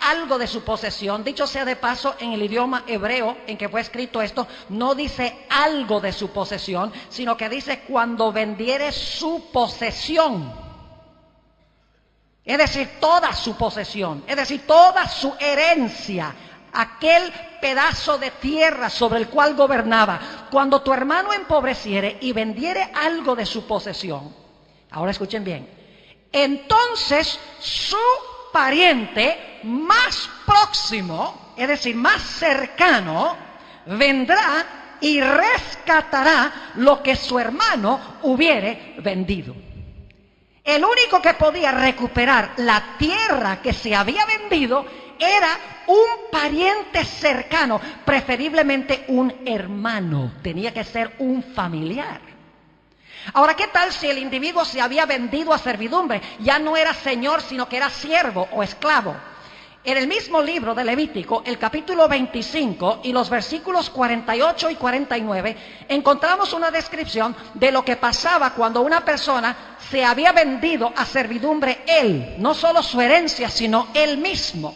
algo de su posesión. Dicho sea de paso, en el idioma hebreo en que fue escrito esto, no dice algo de su posesión, sino que dice cuando vendiere su posesión. Es decir, toda su posesión, es decir, toda su herencia, aquel pedazo de tierra sobre el cual gobernaba. Cuando tu hermano empobreciere y vendiere algo de su posesión, ahora escuchen bien, entonces su pariente más próximo, es decir, más cercano, vendrá y rescatará lo que su hermano hubiere vendido. El único que podía recuperar la tierra que se había vendido era un pariente cercano, preferiblemente un hermano, tenía que ser un familiar. Ahora, ¿qué tal si el individuo se había vendido a servidumbre? Ya no era señor, sino que era siervo o esclavo. En el mismo libro de Levítico, el capítulo 25 y los versículos 48 y 49, encontramos una descripción de lo que pasaba cuando una persona se había vendido a servidumbre él, no solo su herencia, sino él mismo.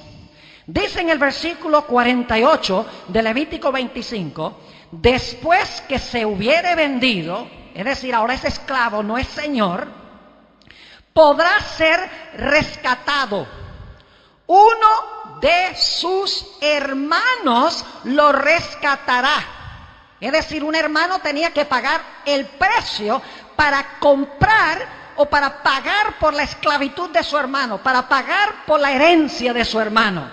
Dice en el versículo 48 de Levítico 25, después que se hubiere vendido, es decir, ahora es esclavo, no es señor, podrá ser rescatado. Uno de sus hermanos lo rescatará. Es decir, un hermano tenía que pagar el precio para comprar o para pagar por la esclavitud de su hermano, para pagar por la herencia de su hermano.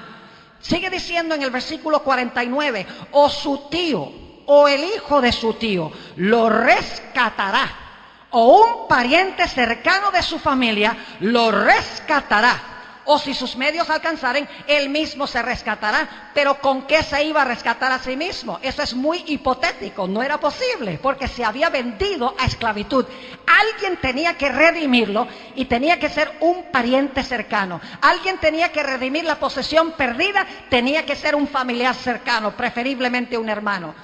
Sigue diciendo en el versículo 49, o su tío o el hijo de su tío lo rescatará, o un pariente cercano de su familia lo rescatará. O si sus medios alcanzaren, él mismo se rescatará. Pero ¿con qué se iba a rescatar a sí mismo? Eso es muy hipotético, no era posible, porque se había vendido a esclavitud. Alguien tenía que redimirlo y tenía que ser un pariente cercano. Alguien tenía que redimir la posesión perdida, tenía que ser un familiar cercano, preferiblemente un hermano.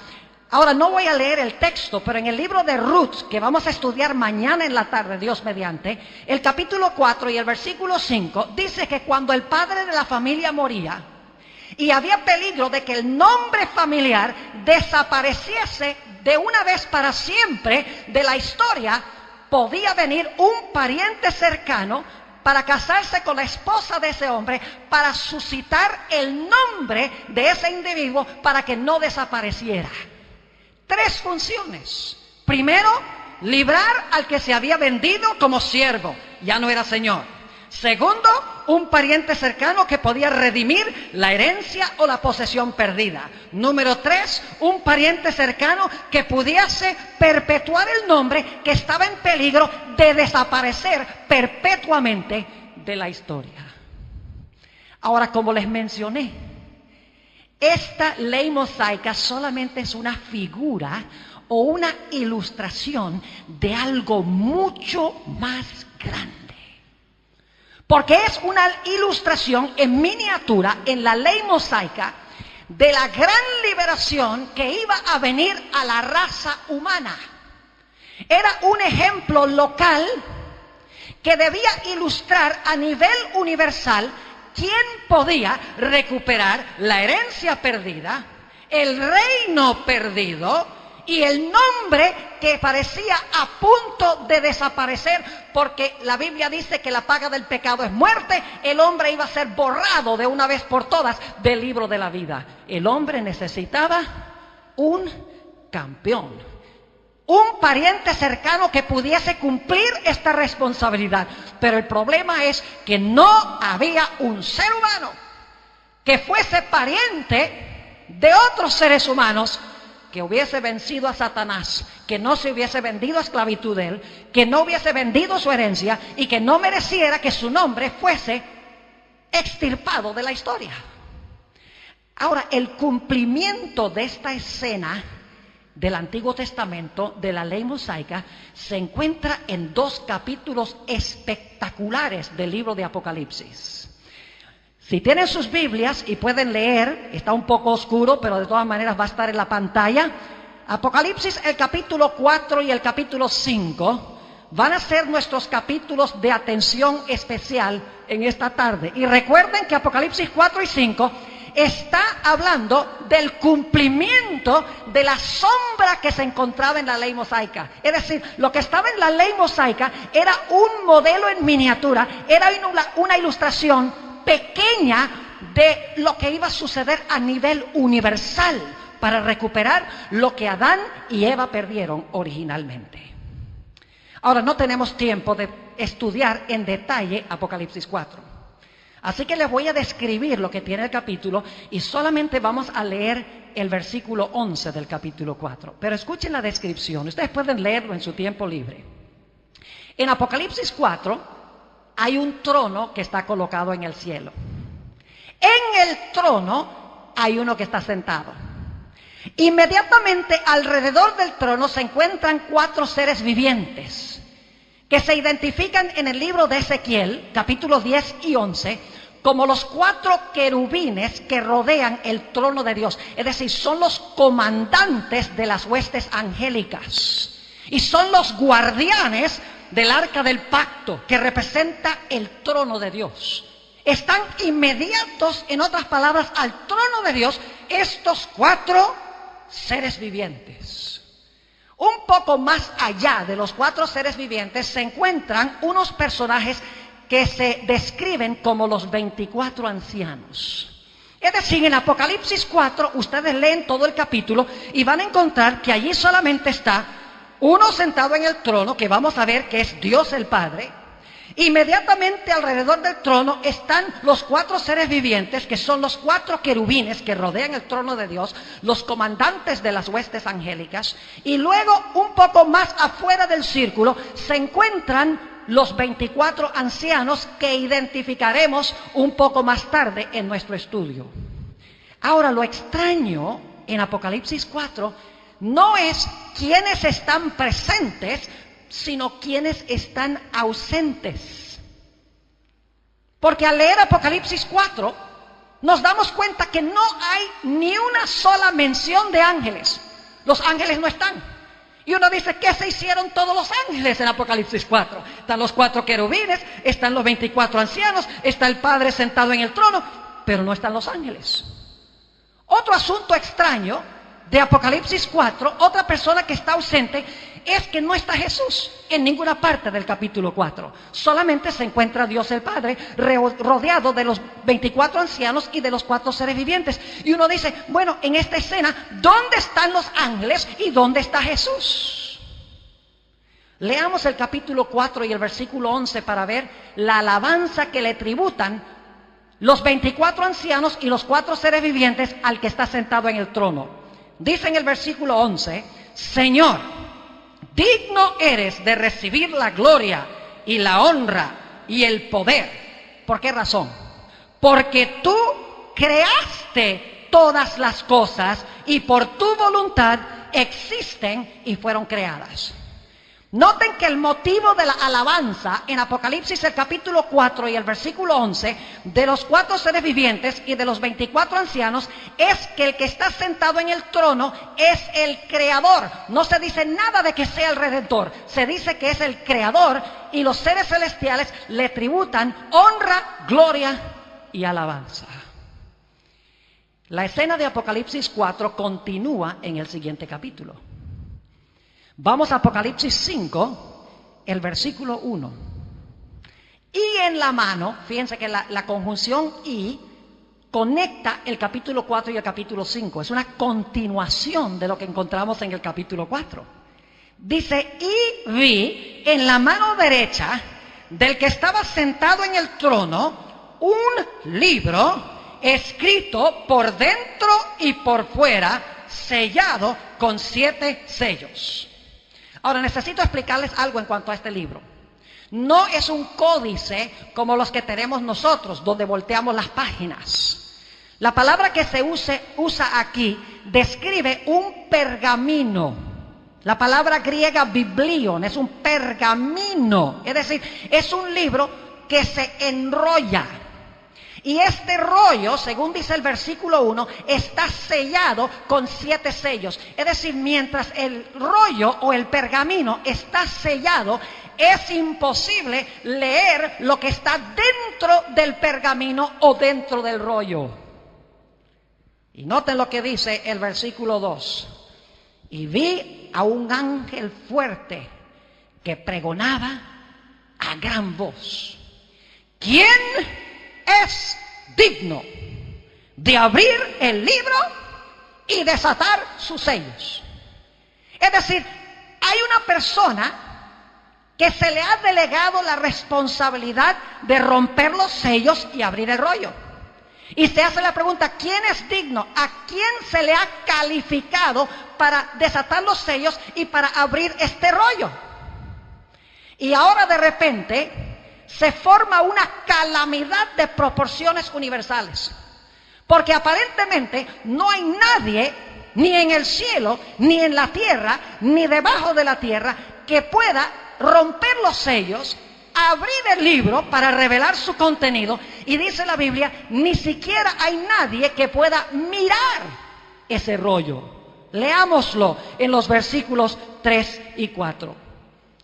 Ahora, no voy a leer el texto, pero en el libro de Ruth, que vamos a estudiar mañana en la tarde, Dios mediante, el capítulo 4 y el versículo 5, dice que cuando el padre de la familia moría, y había peligro de que el nombre familiar desapareciese de una vez para siempre de la historia, podía venir un pariente cercano para casarse con la esposa de ese hombre, para suscitar el nombre de ese individuo para que no desapareciera. Tres funciones. Primero, librar al que se había vendido como siervo, ya no era señor. Segundo, un pariente cercano que podía redimir la herencia o la posesión perdida. Número 3, un pariente cercano que pudiese perpetuar el nombre que estaba en peligro de desaparecer perpetuamente de la historia. Ahora, como les mencioné, esta ley mosaica solamente es una figura o una ilustración de algo mucho más grande. Porque es una ilustración en miniatura en la ley mosaica de la gran liberación que iba a venir a la raza humana. Era un ejemplo local que debía ilustrar a nivel universal quién podía recuperar la herencia perdida, el reino perdido y el nombre que parecía a punto de desaparecer, porque la Biblia dice que la paga del pecado es muerte. El hombre iba a ser borrado de una vez por todas del libro de la vida. El hombre necesitaba un campeón, un pariente cercano que pudiese cumplir esta responsabilidad. Pero el problema es que no había un ser humano que fuese pariente de otros seres humanos que hubiese vencido a Satanás, que no se hubiese vendido a esclavitud de él, que no hubiese vendido su herencia y que no mereciera que su nombre fuese extirpado de la historia. Ahora, el cumplimiento de esta escena del Antiguo Testamento, de la ley mosaica, se encuentra en 2 capítulos espectaculares del libro de Apocalipsis. Si tienen sus Biblias y pueden leer, está un poco oscuro, pero de todas maneras va a estar en la pantalla. Apocalipsis, el capítulo 4 y el capítulo 5, van a ser nuestros capítulos de atención especial en esta tarde. Y recuerden que Apocalipsis 4 y 5 está hablando del cumplimiento de la sombra que se encontraba en la ley mosaica. Es decir, lo que estaba en la ley mosaica era un modelo en miniatura, era una ilustración pequeña de lo que iba a suceder a nivel universal para recuperar lo que Adán y Eva perdieron originalmente. Ahora, no tenemos tiempo de estudiar en detalle Apocalipsis 4. Así que les voy a describir lo que tiene el capítulo y solamente vamos a leer el versículo 11 del capítulo 4. Pero escuchen la descripción, ustedes pueden leerlo en su tiempo libre. En Apocalipsis 4 hay un trono que está colocado en el cielo. En el trono hay uno que está sentado. Inmediatamente alrededor del trono se encuentran 4 seres vivientes que se identifican en el libro de Ezequiel, capítulos 10 y 11, como los 4 querubines que rodean el trono de Dios. Es decir, son los comandantes de las huestes angélicas y son los guardianes del arca del pacto que representa el trono de Dios. Están inmediatos, en otras palabras, al trono de Dios estos 4 seres vivientes. Un poco más allá de los 4 seres vivientes se encuentran unos personajes que se describen como los 24 ancianos. Es decir, en Apocalipsis 4 ustedes leen todo el capítulo y van a encontrar que allí solamente está uno sentado en el trono, que vamos a ver que es Dios el Padre. Inmediatamente alrededor del trono están los 4 seres vivientes, que son los 4 querubines que rodean el trono de Dios, los comandantes de las huestes angélicas. Y luego, un poco más afuera del círculo, se encuentran los 24 ancianos que identificaremos un poco más tarde en nuestro estudio. Ahora, lo extraño en Apocalipsis 4 no es quiénes están presentes, sino quienes están ausentes. Porque al leer Apocalipsis 4 nos damos cuenta que no hay ni una sola mención de ángeles. Los ángeles no están. Y uno dice, ¿qué se hicieron todos los ángeles en Apocalipsis 4? Están los 4 querubines, están los 24 ancianos, está el Padre sentado en el trono, pero no están los ángeles. Otro asunto extraño de Apocalipsis 4, otra persona que está ausente, es que no está Jesús en ninguna parte del capítulo 4. Solamente se encuentra Dios el Padre rodeado de los 24 ancianos y de los 4 seres vivientes. Y uno dice, bueno, en esta escena, ¿dónde están los ángeles y dónde está Jesús? Leamos el capítulo 4 y el versículo 11 para ver la alabanza que le tributan los 24 ancianos y los 4 seres vivientes al que está sentado en el trono. Dice en el versículo 11, Señor, digno eres de recibir la gloria y la honra y el poder. ¿Por qué razón? Porque tú creaste todas las cosas y por tu voluntad existen y fueron creadas. Noten que el motivo de la alabanza en Apocalipsis el capítulo 4 y el versículo 11 de los 4 seres vivientes y de los 24 ancianos es que el que está sentado en el trono es el creador. No se dice nada de que sea el redentor, se dice que es el creador y los seres celestiales le tributan honra, gloria y alabanza. La escena de Apocalipsis 4 continúa en el siguiente capítulo. Vamos a Apocalipsis 5, el versículo 1. Y en la mano, fíjense que la conjunción y conecta el capítulo 4 y el capítulo 5. Es una continuación de lo que encontramos en el capítulo 4. Dice, y vi en la mano derecha del que estaba sentado en el trono un libro escrito por dentro y por fuera, sellado con 7 sellos. Ahora necesito explicarles algo en cuanto a este libro. No es un códice como los que tenemos nosotros, donde volteamos las páginas. La palabra que se usa aquí describe un pergamino. La palabra griega biblion es un pergamino, es decir, es un libro que se enrolla. Y este rollo, según dice el versículo 1, está sellado con 7 sellos. Es decir, mientras el rollo o el pergamino está sellado, es imposible leer lo que está dentro del pergamino o dentro del rollo. Y noten lo que dice el versículo 2. Y vi a un ángel fuerte que pregonaba a gran voz: ¿quién es digno de abrir el libro y desatar sus sellos? Es decir, hay una persona que se le ha delegado la responsabilidad de romper los sellos y abrir el rollo. Y se hace la pregunta: ¿quién es digno? ¿A quién se le ha calificado para desatar los sellos y para abrir este rollo? Y ahora de repente se forma una calamidad de proporciones universales. Porque aparentemente no hay nadie, ni en el cielo, ni en la tierra, ni debajo de la tierra, que pueda romper los sellos, abrir el libro para revelar su contenido. Y dice la Biblia, ni siquiera hay nadie que pueda mirar ese rollo. Leámoslo en los versículos 3 y 4.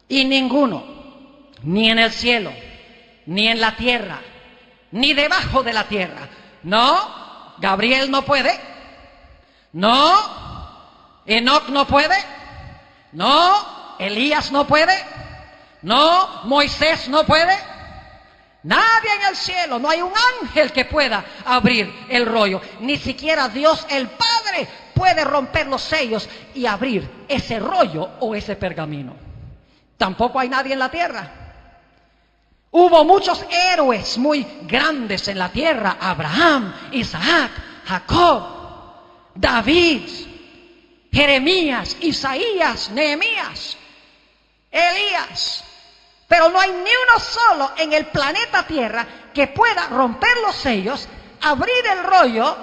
Y ninguno, ni en el cielo, ni en la tierra, ni debajo de la tierra. No, Gabriel no puede. No, Enoc no puede. No, Elías no puede. No, Moisés no puede. Nadie en el cielo, no hay un ángel que pueda abrir el rollo. Ni siquiera Dios el Padre puede romper los sellos y abrir ese rollo o ese pergamino. Tampoco hay nadie en la tierra. Hubo muchos héroes muy grandes en la tierra: Abraham, Isaac, Jacob, David, Jeremías, Isaías, Nehemías, Elías. Pero no hay ni uno solo en el planeta Tierra que pueda romper los sellos, abrir el rollo,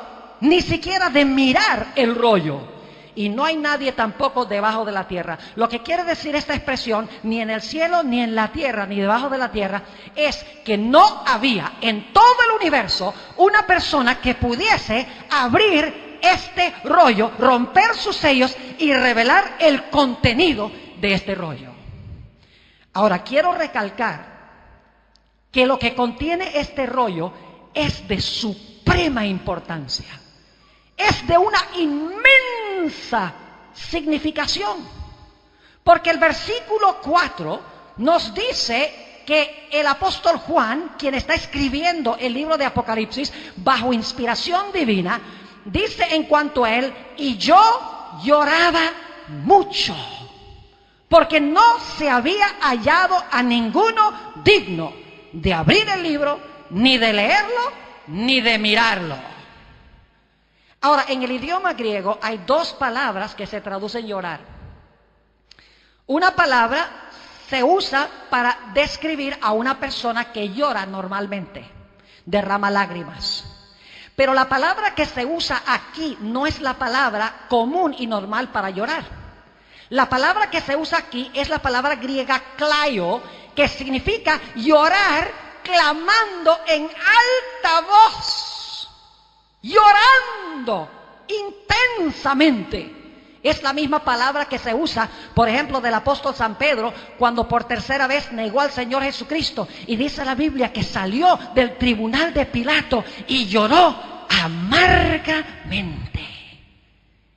ni siquiera de mirar el rollo. Y no hay nadie tampoco debajo de la tierra. Lo que quiere decir esta expresión, ni en el cielo, ni en la tierra, ni debajo de la tierra, es que no había en todo el universo una persona que pudiese abrir este rollo, romper sus sellos y revelar el contenido de este rollo. Ahora, quiero recalcar que lo que contiene este rollo es de suprema importancia. Es de una inmensa significación. Porque el versículo 4 nos dice que el apóstol Juan, quien está escribiendo el libro de Apocalipsis bajo inspiración divina, dice en cuanto a él: y yo lloraba mucho, porque no se había hallado a ninguno digno de abrir el libro, ni de leerlo, ni de mirarlo. Ahora, en el idioma griego hay dos palabras que se traducen llorar. Una palabra se usa para describir a una persona que llora normalmente, derrama lágrimas. Pero la palabra que se usa aquí no es la palabra común y normal para llorar. La palabra que se usa aquí es la palabra griega klaio, que significa llorar clamando en alta voz, llorando intensamente. Es la misma palabra que se usa, por ejemplo, del apóstol San Pedro, cuando por tercera vez negó al Señor Jesucristo. Y dice la Biblia que salió del tribunal de Pilato y lloró amargamente.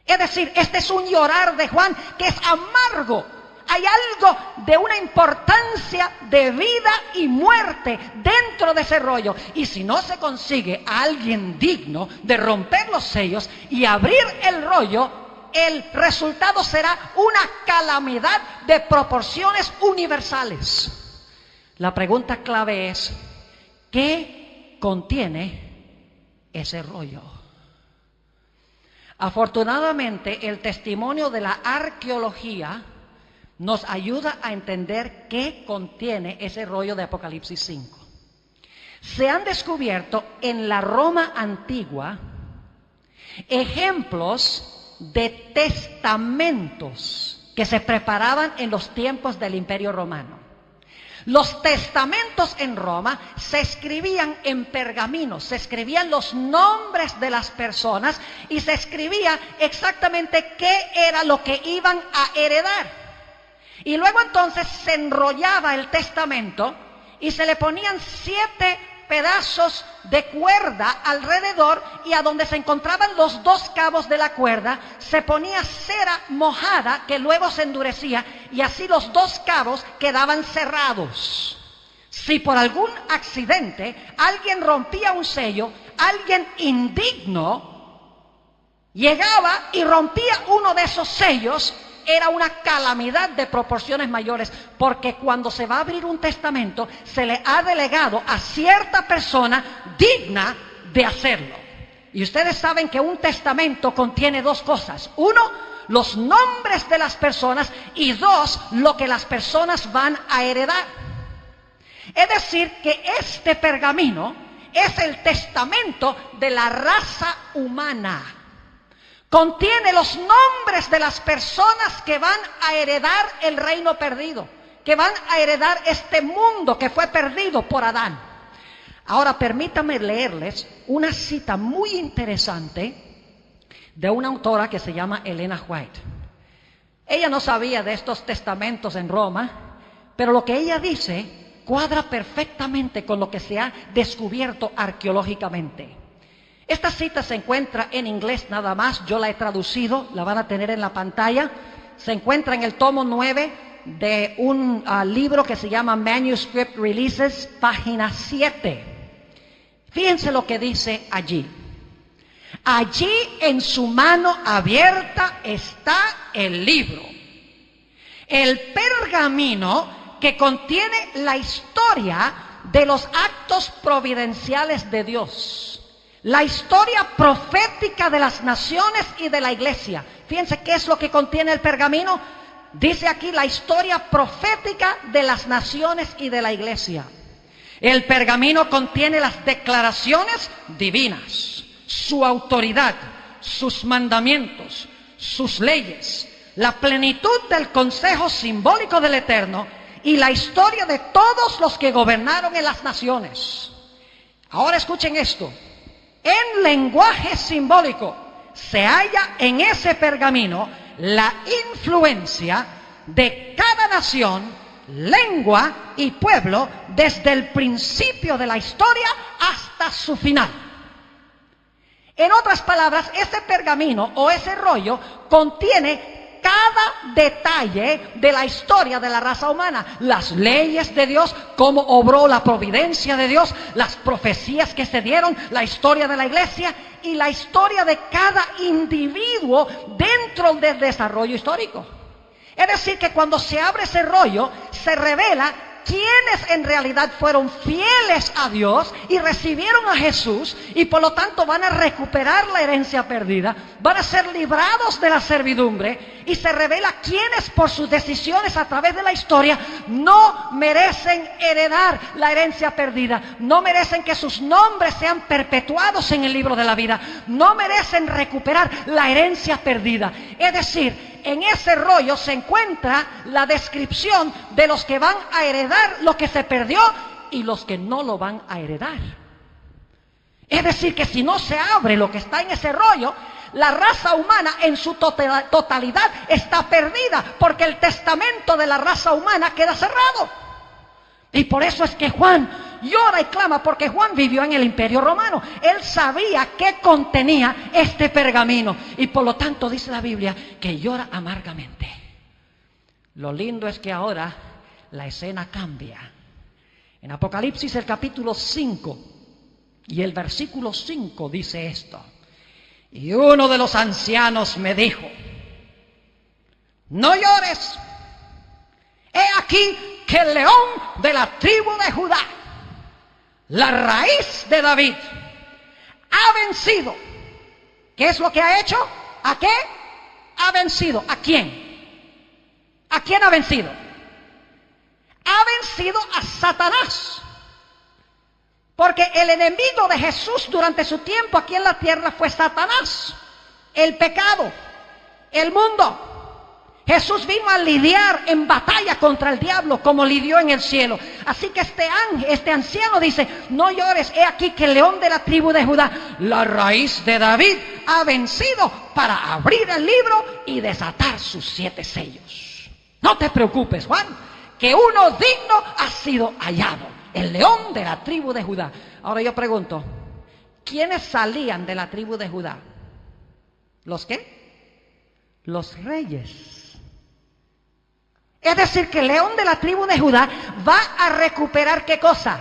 Es decir, este es un llorar de Juan que es amargo. Hay algo de una importancia de vida y muerte dentro de ese rollo. Y si no se consigue a alguien digno de romper los sellos y abrir el rollo, el resultado será una calamidad de proporciones universales. La pregunta clave es: ¿qué contiene ese rollo? Afortunadamente, el testimonio de la arqueología nos ayuda a entender qué contiene ese rollo de Apocalipsis 5. Se han descubierto en la Roma antigua ejemplos de testamentos que se preparaban en los tiempos del Imperio Romano. Los testamentos en Roma se escribían en pergaminos, se escribían los nombres de las personas y se escribía exactamente qué era lo que iban a heredar. Y luego entonces se enrollaba el testamento y se le ponían 7 pedazos de cuerda alrededor, y a donde se encontraban los 2 cabos de la cuerda se ponía cera mojada que luego se endurecía, y así los 2 cabos quedaban cerrados. Si por algún accidente alguien rompía un sello, alguien indigno llegaba y rompía uno de esos sellos, era una calamidad de proporciones mayores, porque cuando se va a abrir un testamento, se le ha delegado a cierta persona digna de hacerlo. Y ustedes saben que un testamento contiene 2 cosas. 1, los nombres de las personas, y 2, lo que las personas van a heredar. Es decir, que este pergamino es el testamento de la raza humana. Contiene los nombres de las personas que van a heredar el reino perdido, que van a heredar este mundo que fue perdido por Adán. Ahora permítanme leerles una cita muy interesante de una autora que se llama Elena White. Ella no sabía de estos testamentos en Roma, pero lo que ella dice cuadra perfectamente con lo que se ha descubierto arqueológicamente. Esta cita se encuentra en inglés nada más, yo la he traducido, la van a tener en la pantalla. Se encuentra en el tomo 9 de un libro que se llama Manuscript Releases, página 7. Fíjense lo que dice allí. Allí en su mano abierta está el libro, el pergamino que contiene la historia de los actos providenciales de Dios. La historia profética de las naciones y de la iglesia. Fíjense qué es lo que contiene el pergamino. Dice aquí la historia profética de las naciones y de la iglesia. El pergamino contiene las declaraciones divinas, su autoridad, sus mandamientos, sus leyes, la plenitud del consejo simbólico del Eterno y la historia de todos los que gobernaron en las naciones. Ahora escuchen esto. En lenguaje simbólico se halla en ese pergamino la influencia de cada nación, lengua y pueblo desde el principio de la historia hasta su final. En otras palabras, ese pergamino o ese rollo contiene cada detalle de la historia de la raza humana, las leyes de Dios, cómo obró la providencia de Dios, las profecías que se dieron, la historia de la iglesia y la historia de cada individuo dentro del desarrollo histórico. Es decir, que cuando se abre ese rollo, se revela quienes en realidad fueron fieles a Dios y recibieron a Jesús, y por lo tanto van a recuperar la herencia perdida, van a ser librados de la servidumbre, y se revela quienes por sus decisiones a través de la historia no merecen heredar la herencia perdida, no merecen que sus nombres sean perpetuados en el libro de la vida, no merecen recuperar la herencia perdida. Es decir, en ese rollo se encuentra la descripción de los que van a heredar lo que se perdió y los que no lo van a heredar. Es decir, que si no se abre lo que está en ese rollo, la raza humana en su totalidad está perdida, porque el testamento de la raza humana queda cerrado. Y por eso es que Juan llora y clama, porque Juan vivió en el Imperio Romano. Él sabía qué contenía este pergamino, y por lo tanto dice la Biblia que llora amargamente. Lo lindo es que ahora la escena cambia. En Apocalipsis el capítulo 5 y el versículo 5 dice esto: y uno de los ancianos me dijo: no llores, he aquí que el león de la tribu de Judá, la raíz de David, ha vencido. ¿Qué es lo que ha hecho? ¿A qué? Ha vencido. ¿A quién? ¿A quién ha vencido? Ha vencido a Satanás. Porque el enemigo de Jesús durante su tiempo aquí en la tierra fue Satanás, el pecado, el mundo. Jesús vino a lidiar en batalla contra el diablo como lidió en el cielo. Así que este anciano dice: no llores, he aquí que el león de la tribu de Judá, la raíz de David, ha vencido para abrir el libro y desatar sus 7 sellos. No te preocupes, Juan, que uno digno ha sido hallado, el león de la tribu de Judá. Ahora yo pregunto, ¿quiénes salían de la tribu de Judá? ¿Los qué? Los reyes. Es decir, que el león de la tribu de Judá va a recuperar ¿qué cosa?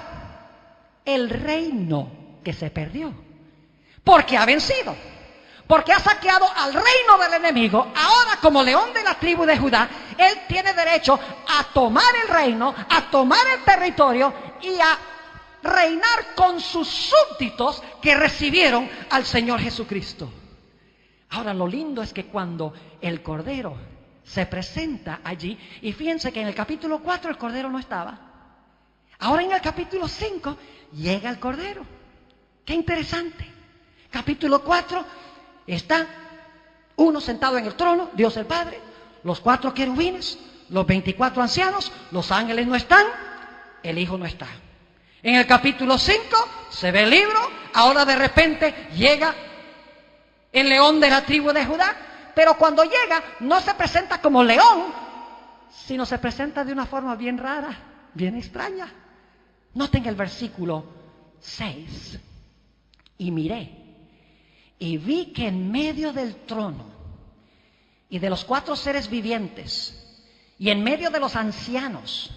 El reino que se perdió. Porque ha vencido. Porque ha saqueado al reino del enemigo. Ahora, como león de la tribu de Judá, él tiene derecho a tomar el reino, a tomar el territorio y a reinar con sus súbditos que recibieron al Señor Jesucristo. Ahora, lo lindo es que cuando el Cordero se presenta allí, y fíjense que en el capítulo 4 el Cordero no estaba. Ahora en el capítulo 5 llega el Cordero. ¡Qué interesante! Capítulo 4 está uno sentado en el trono, Dios el Padre, los 4 querubines, los 24 ancianos, los ángeles no están, el Hijo no está. En el capítulo 5 se ve el libro, ahora de repente llega el león de la tribu de Judá, pero cuando llega no se presenta como león, sino se presenta de una forma bien rara, bien extraña. Noten el versículo 6. Y miré, y vi que en medio del trono y de los 4 seres vivientes y en medio de los ancianos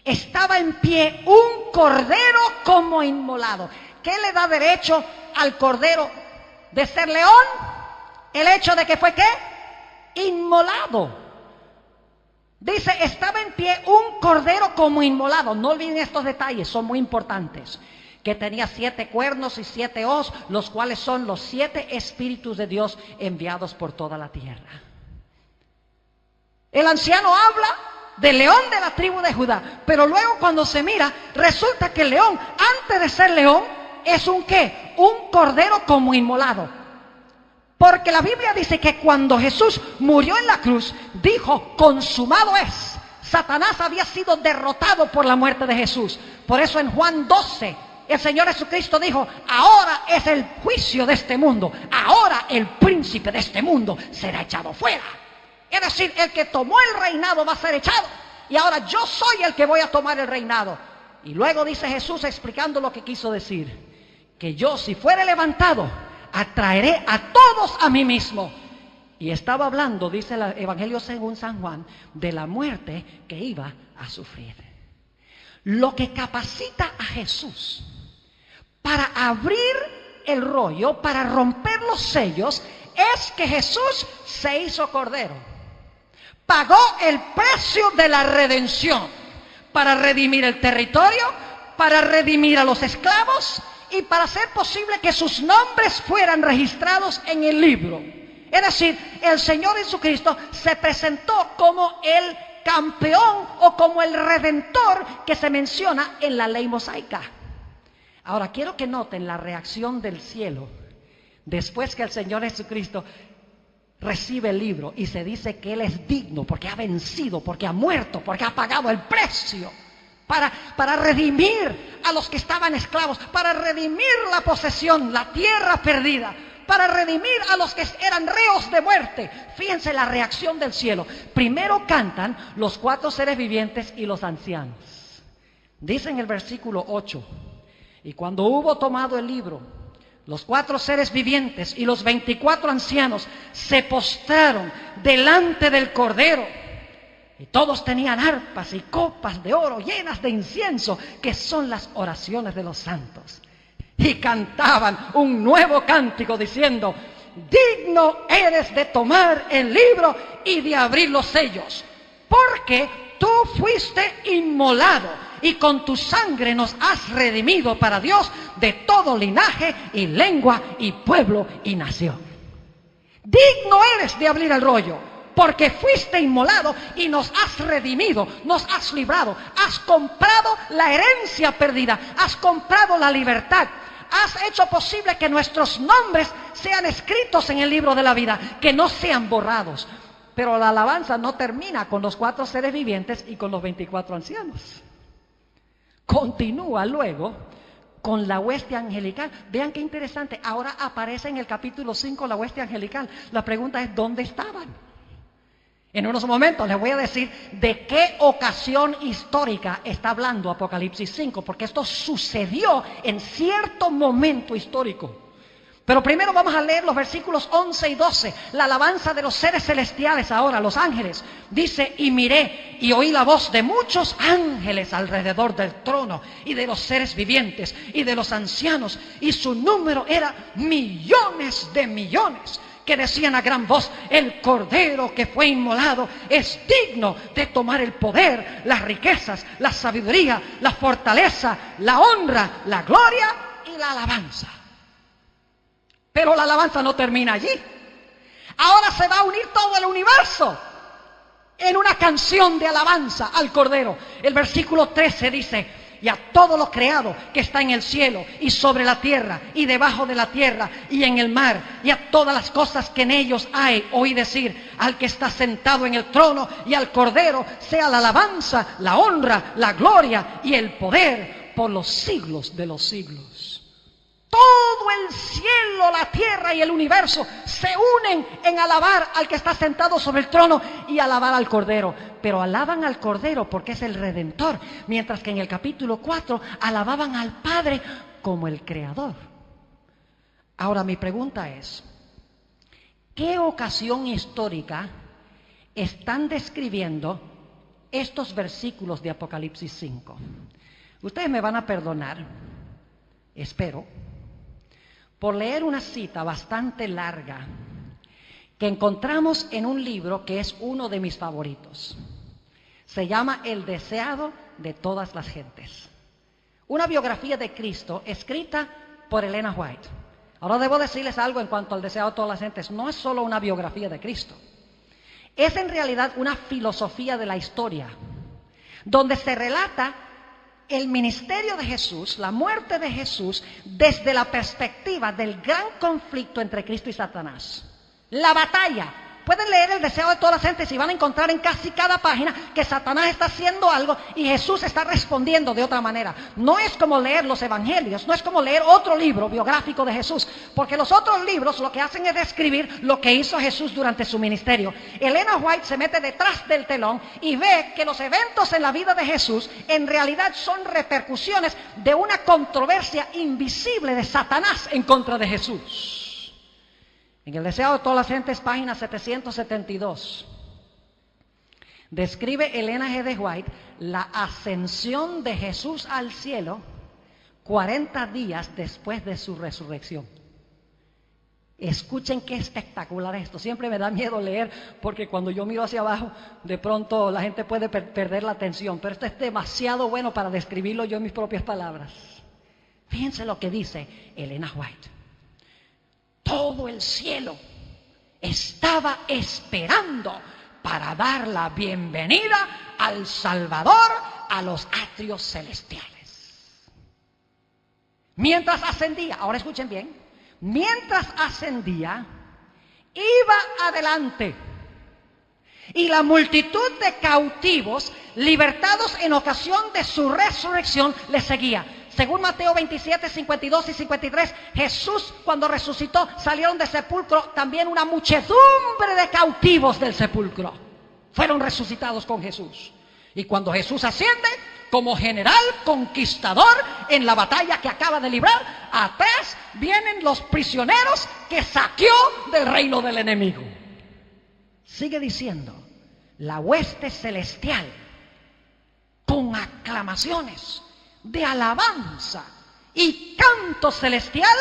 estaba en pie un cordero como inmolado. ¿Qué le da derecho al cordero de ser león? El hecho de que fue ¿qué? Inmolado. Dice, estaba en pie un cordero como inmolado. No olviden estos detalles, son muy importantes. Que tenía 7 cuernos y 7 ojos, los cuales son los 7 espíritus de Dios enviados por toda la tierra. El anciano habla del león de la tribu de Judá, pero luego cuando se mira, resulta que el león, antes de ser león, es un ¿qué? Un cordero como inmolado. Porque la Biblia dice que cuando Jesús murió en la cruz, dijo, consumado es. Satanás había sido derrotado por la muerte de Jesús. Por eso en Juan 12, el Señor Jesucristo dijo, ahora es el juicio de este mundo, ahora el príncipe de este mundo será echado fuera. Es decir, el que tomó el reinado va a ser echado, y ahora yo soy el que voy a tomar el reinado. Y luego dice Jesús explicando lo que quiso decir, que yo si fuere levantado, atraeré a todos a mí mismo. Y estaba hablando, dice el Evangelio según San Juan, de la muerte que iba a sufrir. Lo que capacita a Jesús para abrir el rollo, para romper los sellos, es que Jesús se hizo cordero. Pagó el precio de la redención para redimir el territorio, para redimir a los esclavos y para hacer posible que sus nombres fueran registrados en el libro. Es decir, el Señor Jesucristo se presentó como el campeón o como el redentor que se menciona en la ley mosaica. Ahora quiero que noten la reacción del cielo después que el Señor Jesucristo recibe el libro y se dice que Él es digno porque ha vencido, porque ha muerto, porque ha pagado el precio para redimir a los que estaban esclavos, para redimir la posesión, la tierra perdida, para redimir a los que eran reos de muerte. Fíjense la reacción del cielo. Primero cantan los 4 seres vivientes y los ancianos. Dice en el versículo 8, y cuando hubo tomado el libro, los 4 seres vivientes y los 24 ancianos se postraron delante del Cordero. Y todos tenían arpas y copas de oro llenas de incienso, que son las oraciones de los santos. Y cantaban un nuevo cántico diciendo, digno eres de tomar el libro y de abrir los sellos, porque tú fuiste inmolado y con tu sangre nos has redimido para Dios de todo linaje y lengua y pueblo y nación. Digno eres de abrir el rollo, porque fuiste inmolado y nos has redimido, nos has librado, has comprado la herencia perdida, has comprado la libertad, has hecho posible que nuestros nombres sean escritos en el libro de la vida, que no sean borrados. Pero la alabanza no termina con los 4 seres vivientes y con los 24 ancianos. Continúa luego con la hueste angelical. Vean qué interesante, ahora aparece en el capítulo 5 la hueste angelical. La pregunta es, ¿dónde estaban? En unos momentos les voy a decir de qué ocasión histórica está hablando Apocalipsis 5, porque esto sucedió en cierto momento histórico. Pero primero vamos a leer los versículos 11 y 12, la alabanza de los seres celestiales ahora, los ángeles. Dice, y miré y oí la voz de muchos ángeles alrededor del trono, y de los seres vivientes, y de los ancianos, y su número era millones de millones, que decían a gran voz, el Cordero que fue inmolado es digno de tomar el poder, las riquezas, la sabiduría, la fortaleza, la honra, la gloria y la alabanza. Pero la alabanza no termina allí. Ahora se va a unir todo el universo en una canción de alabanza al Cordero. El versículo 13 dice, y a todo lo creado que está en el cielo y sobre la tierra y debajo de la tierra y en el mar, y a todas las cosas que en ellos hay, oí decir, al que está sentado en el trono y al Cordero sea la alabanza, la honra, la gloria y el poder por los siglos de los siglos. Todo el cielo, la tierra y el universo se unen en alabar al que está sentado sobre el trono y alabar al Cordero. Pero alaban al Cordero porque es el Redentor, mientras que en el capítulo 4 alababan al Padre como el Creador. Ahora mi pregunta es, ¿qué ocasión histórica están describiendo estos versículos de Apocalipsis 5? Ustedes me van a perdonar, espero, por leer una cita bastante larga que encontramos en un libro que es uno de mis favoritos. Se llama El deseado de todas las gentes. Una biografía de Cristo escrita por Elena White. Ahora debo decirles algo en cuanto al deseado de todas las gentes. No es solo una biografía de Cristo. Es en realidad una filosofía de la historia, donde se relata el ministerio de Jesús, la muerte de Jesús, desde la perspectiva del gran conflicto entre Cristo y Satanás. La batalla. Pueden leer El deseo de todas las gentes y van a encontrar en casi cada página que Satanás está haciendo algo y Jesús está respondiendo de otra manera. No es como leer los evangelios, no es como leer otro libro biográfico de Jesús, porque los otros libros lo que hacen es describir lo que hizo Jesús durante su ministerio. Elena White se mete detrás del telón y ve que los eventos en la vida de Jesús en realidad son repercusiones de una controversia invisible de Satanás en contra de Jesús. En El deseo de todas las gentes, página 772, describe Elena G. de White la ascensión de Jesús al cielo 40 días después de su resurrección. Escuchen qué espectacular esto. Siempre me da miedo leer porque cuando yo miro hacia abajo, de pronto la gente puede perder la atención. Pero esto es demasiado bueno para describirlo yo en mis propias palabras. Fíjense lo que dice Elena White. Todo el cielo estaba esperando para dar la bienvenida al Salvador a los atrios celestiales. Mientras ascendía, ahora escuchen bien, mientras ascendía, iba adelante y la multitud de cautivos libertados en ocasión de su resurrección le seguía. Según Mateo 27, 52 y 53, Jesús cuando resucitó salieron del sepulcro también una muchedumbre de cautivos del sepulcro. Fueron resucitados con Jesús. Y cuando Jesús asciende, como general conquistador en la batalla que acaba de librar, atrás vienen los prisioneros que saqueó del reino del enemigo. Sigue diciendo, la hueste celestial con aclamaciones de alabanza y canto celestial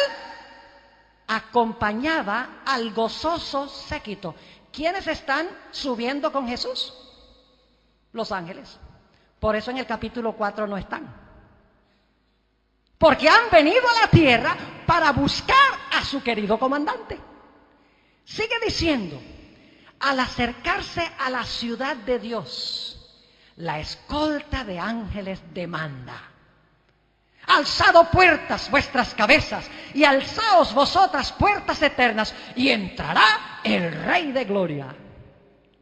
acompañaba al gozoso séquito. ¿Quiénes están subiendo con Jesús? Los ángeles. Por eso en el capítulo 4 no están. Porque han venido a la tierra para buscar a su querido comandante. Sigue diciendo, al acercarse a la ciudad de Dios, la escolta de ángeles demanda: alzado puertas vuestras cabezas y alzaos vosotras puertas eternas y entrará el Rey de Gloria.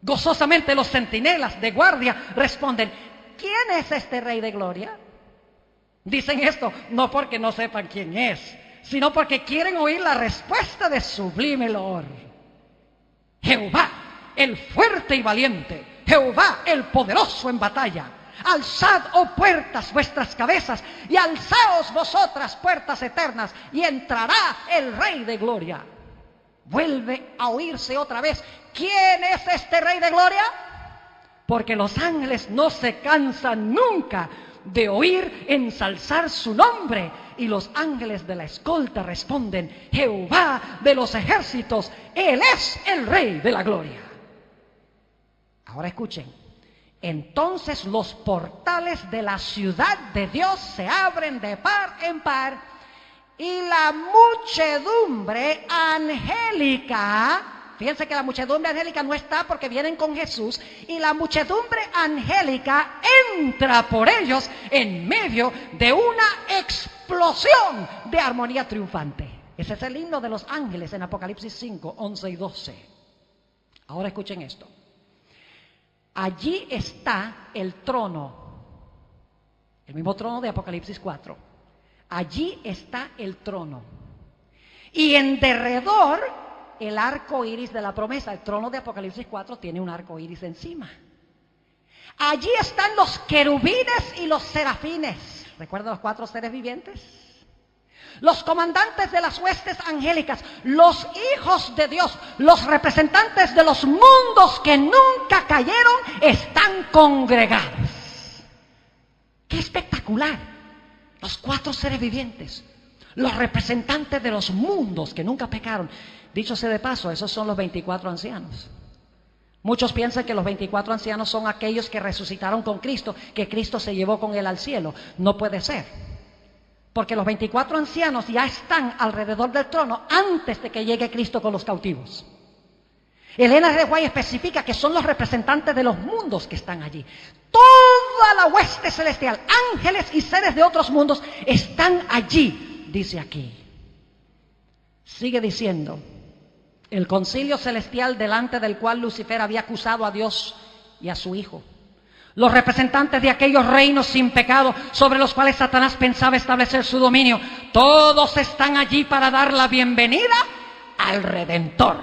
Gozosamente los centinelas de guardia responden: ¿quién es este Rey de Gloria? Dicen esto no porque no sepan quién es, sino porque quieren oír la respuesta de sublime loor. Jehová, el fuerte y valiente, Jehová el poderoso en batalla. Alzad, oh puertas, vuestras cabezas, y alzaos vosotras, puertas eternas, y entrará el Rey de gloria. Vuelve a oírse otra vez: ¿quién es este Rey de gloria? Porque los ángeles no se cansan nunca de oír ensalzar su nombre. Y los ángeles de la escolta responden: Jehová de los ejércitos, Él es el Rey de la gloria. Ahora escuchen: entonces los portales de la ciudad de Dios se abren de par en par, y la muchedumbre angélica, fíjense que la muchedumbre angélica no está porque vienen con Jesús, y la muchedumbre angélica entra por ellos en medio de una explosión de armonía triunfante. Ese es el himno de los ángeles en Apocalipsis 5, 11 y 12. Ahora escuchen esto. Allí está el trono, el mismo trono de Apocalipsis 4. Allí está el trono. Y en derredor el arco iris de la promesa. El trono de Apocalipsis 4 tiene un arco iris encima. Allí están los querubines y los serafines. ¿Recuerdan los 4 seres vivientes? Los comandantes de las huestes angélicas, los hijos de Dios, los representantes de los mundos que nunca cayeron, están congregados. ¡Qué espectacular! Los 4 seres vivientes, los representantes de los mundos que nunca pecaron. Dicho sea de paso, esos son los 24 ancianos. Muchos piensan que los 24 ancianos son aquellos que resucitaron con Cristo, que Cristo se llevó con él al cielo. No puede ser. Porque los 24 ancianos ya están alrededor del trono antes de que llegue Cristo con los cautivos. Elena de White especifica que son los representantes de los mundos que están allí. Toda la hueste celestial, ángeles y seres de otros mundos están allí, dice aquí. Sigue diciendo: el concilio celestial delante del cual Lucifer había acusado a Dios y a su Hijo. Los representantes de aquellos reinos sin pecado sobre los cuales Satanás pensaba establecer su dominio, todos están allí para dar la bienvenida al Redentor.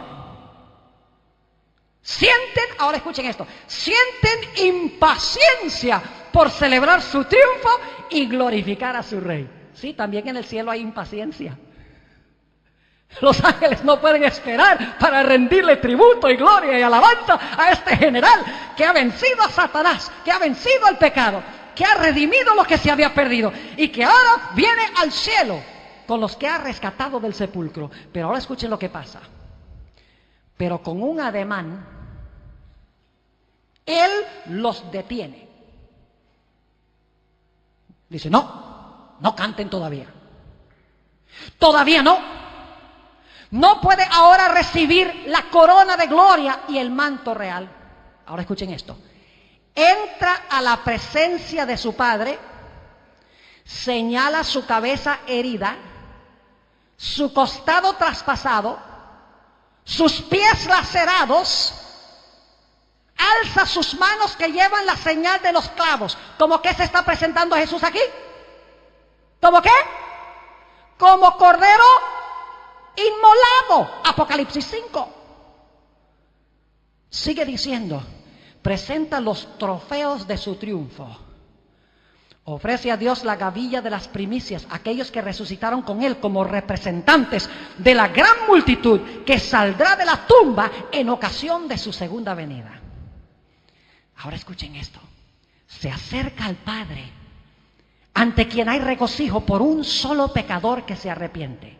Sienten, ahora escuchen esto, sienten impaciencia por celebrar su triunfo y glorificar a su Rey. Sí, también en el cielo hay impaciencia. Los ángeles no pueden esperar para rendirle tributo y gloria y alabanza a este general que ha vencido a Satanás, que ha vencido al pecado, que ha redimido lo que se había perdido y que ahora viene al cielo con los que ha rescatado del sepulcro. Pero ahora escuchen lo que pasa. Pero con un ademán, Él los detiene. Dice: no canten todavía. Todavía no. No puede ahora recibir la corona de gloria y el manto real. Ahora escuchen esto. Entra a la presencia de su Padre, señala su cabeza herida, su costado traspasado, sus pies lacerados, alza sus manos que llevan la señal de los clavos. ¿Cómo que se está presentando Jesús aquí? ¿Cómo qué? Como cordero inmolado. Apocalipsis 5. Sigue diciendo: presenta los trofeos de su triunfo. Ofrece a Dios la gavilla de las primicias, aquellos que resucitaron con Él como representantes de la gran multitud que saldrá de la tumba en ocasión de su segunda venida. Ahora escuchen esto. Se acerca al Padre, ante quien hay regocijo por un solo pecador que se arrepiente.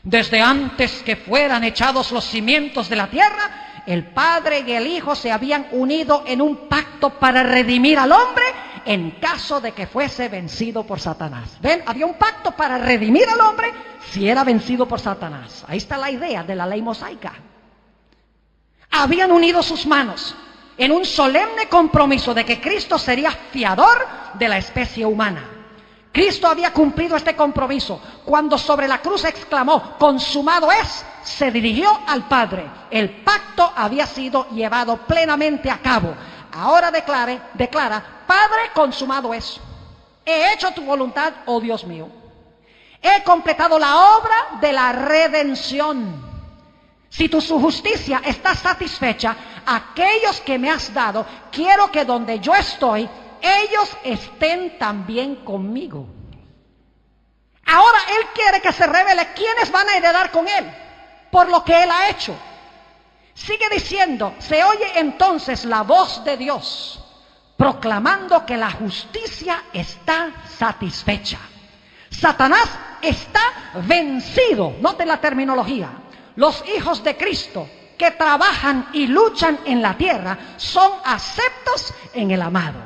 Desde antes que fueran echados los cimientos de la tierra, el Padre y el Hijo se habían unido en un pacto para redimir al hombre en caso de que fuese vencido por Satanás. ¿Ven? Había un pacto para redimir al hombre si era vencido por Satanás. Ahí está la idea de la ley mosaica. Habían unido sus manos en un solemne compromiso de que Cristo sería fiador de la especie humana. Cristo había cumplido este compromiso cuando sobre la cruz exclamó: consumado es. Se dirigió al Padre. El pacto había sido llevado plenamente a cabo. Ahora declara: Padre, consumado es. He hecho tu voluntad, oh Dios mío. He completado la obra de la redención. Si tu justicia está satisfecha, aquellos que me has dado, quiero que donde yo estoy, ellos estén también conmigo. Ahora Él quiere que se revele quiénes van a heredar con Él, por lo que Él ha hecho. Sigue diciendo, se oye entonces la voz de Dios, proclamando que la justicia está satisfecha. Satanás está vencido. Note la terminología. Los hijos de Cristo que trabajan y luchan en la tierra son aceptos en el amado.